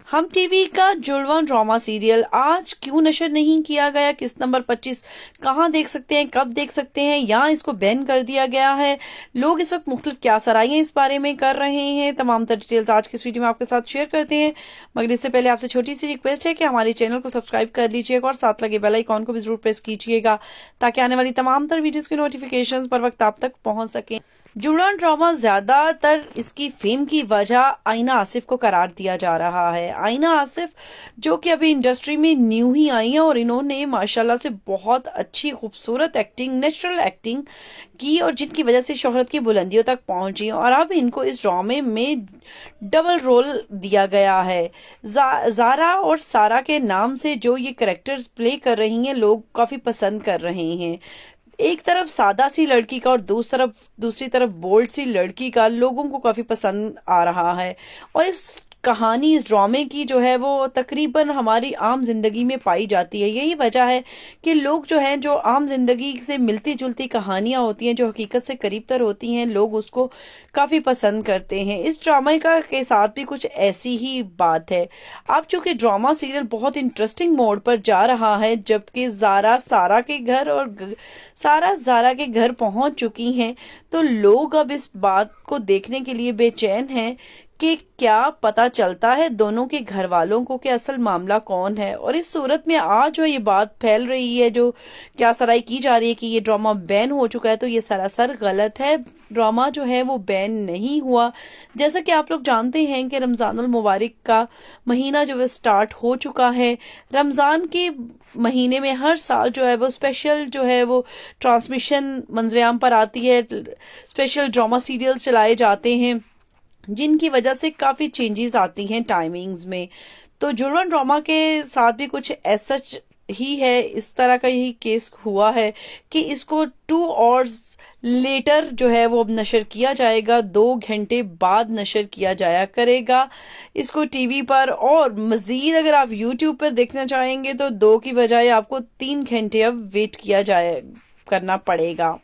हम टीवी का जुड़वा ड्रामा सीरियल आज क्यों नशर नहीं किया गया, किस नंबर 25 कहाँ देख सकते हैं, कब देख सकते हैं, या इसको बैन कर दिया गया है, लोग इस वक्त मुख्तलिफ क्या सराहियां इस बारे में कर रहे हैं, तमाम तर डिटेल्स आज की इस वीडियो में आपके साथ शेयर करते हैं। मगर इससे पहले आपसे छोटी सी रिक्वेस्ट है कि हमारे चैनल को सब्सक्राइब कर लीजिएगा और साथ लगे बेल आइकॉन को भी जरूर प्रेस कीजिएगा ताकि आने वाली तमाम तर वीडियोस की नोटिफिकेशंस पर वक्त आप तक पहुंच सकें। जुड़वा ड्रामा ज्यादातर इसकी फेम की वजह आईना आसिफ को करार दिया जा रहा है। आईना आसिफ जो कि अभी इंडस्ट्री में न्यू ही आई हैं और इन्होंने माशाल्लाह से बहुत अच्छी खूबसूरत एक्टिंग, नेचुरल एक्टिंग की और जिनकी वजह से शोहरत की बुलंदियों तक पहुंची और अब इनको इस ड्रामे में डबल रोल दिया गया है। जारा और सारा के नाम से जो ये कैरेक्टर्स प्ले कर रही हैं लोग काफ़ी पसंद कर रहे हैं। एक तरफ सादा सी लड़की का और दूसरी तरफ बोल्ड सी लड़की का लोगों को काफ़ी पसंद आ रहा है और इस कहानी, इस ड्रामे की जो है वो तकरीबन हमारी आम जिंदगी में पाई जाती है। यही वजह है कि लोग जो हैं, जो आम जिंदगी से मिलती जुलती कहानियां होती हैं, जो हकीकत से करीब तर होती हैं, लोग उसको काफ़ी पसंद करते हैं। इस ड्रामे का के साथ भी कुछ ऐसी ही बात है। अब चूंकि ड्रामा सीरियल बहुत इंटरेस्टिंग मोड पर जा रहा है, जबकि जारा सारा के घर और सारा जारा के घर पहुंच चुकी हैं, तो लोग अब इस बात को देखने के लिए बेचैन हैं कि क्या पता चलता है दोनों के घर वालों को कि असल मामला कौन है। और इस सूरत में आज जो ये बात फैल रही है, जो क्या सराई की जा रही है कि ये ड्रामा बैन हो चुका है, तो ये सरासर गलत है। ड्रामा जो है वो बैन नहीं हुआ। जैसा कि आप लोग जानते हैं कि रमज़ानुल मुबारक का महीना जो है स्टार्ट हो चुका है। रमज़ान के महीने में हर साल जो है वो स्पेशल जो है वो ट्रांसमिशन मंजरेआम पर आती है, स्पेशल ड्रामा सीरियल्स चलाए जाते हैं जिनकी वजह से काफ़ी चेंजेस आती हैं टाइमिंग्स में। तो जुड़वा ड्रामा के साथ भी कुछ ऐसा ही है, इस तरह का ही केस हुआ है कि इसको 2 आवर्स लेटर जो है वो अब नशर किया जाएगा, 2 घंटे बाद नशर किया जाया करेगा इसको टीवी पर। और मज़ीद अगर आप यूट्यूब पर देखना चाहेंगे तो 2 की बजाय आपको 3 घंटे अब वेट किया जाए करना पड़ेगा।